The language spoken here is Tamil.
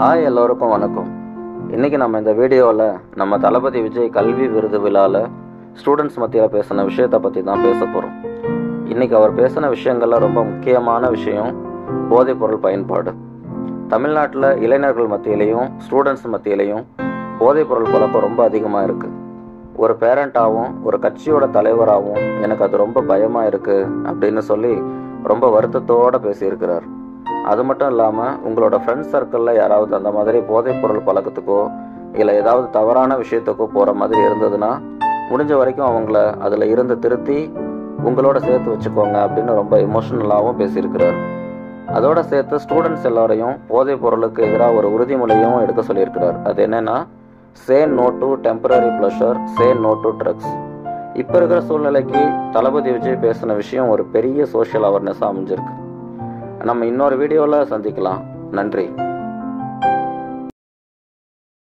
ஹாய், எல்லோருக்கும் வணக்கம். இன்றைக்கி நம்ம இந்த வீடியோவில் நம்ம தளபதி விஜய் கல்வி விருது விழாவில் ஸ்டூடெண்ட்ஸ் மத்தியில் பேசின விஷயத்தை பற்றி தான் பேச போகிறோம். இன்றைக்கி அவர் பேசின விஷயங்களில் ரொம்ப முக்கியமான விஷயம் போதைப்பொருள் பயன்பாடு. தமிழ்நாட்டில் இளைஞர்கள் மத்தியிலையும் ஸ்டூடெண்ட்ஸ் மத்தியிலையும் போதைப்பொருள் பழக்கம் ரொம்ப அதிகமாக இருக்குது. ஒரு பேரண்ட்டாகவும் ஒரு கட்சியோட தலைவராகவும் எனக்கு அது ரொம்ப பயமாக இருக்குது அப்படின்னு சொல்லி ரொம்ப வருத்தத்தோடு பேசியிருக்கிறார். அது மட்டும் இல்லாமல் உங்களோட ஃப்ரெண்ட்ஸ் சர்க்கிளில் யாராவது அந்த மாதிரி போதைப்பொருள் பழக்கத்துக்கோ இல்லை ஏதாவது தவறான விஷயத்துக்கோ போகிற மாதிரி இருந்ததுன்னா முடிஞ்ச வரைக்கும் அவங்கள அதில் இருந்து திருத்தி உங்களோட சேர்த்து வச்சுக்கோங்க அப்படின்னு ரொம்ப எமோஷ்னலாகவும் பேசியிருக்கிறார். அதோட சேர்த்து ஸ்டூடெண்ட்ஸ் எல்லாரையும் போதைப் பொருளுக்கு எதிராக ஒரு உறுதிமொழியும் எடுக்க சொல்லியிருக்கிறார். அது என்னென்னா, say no to temporary pleasure, say no to drugs. இப்போ இருக்கிற சூழ்நிலைக்கு தளபதி விஜய் பேசின விஷயம் ஒரு பெரிய சோஷியல் அவேர்னஸாக அமைஞ்சிருக்கு. நம்ம இன்னொரு வீடியோவில் சந்திக்கலாம். நன்றி.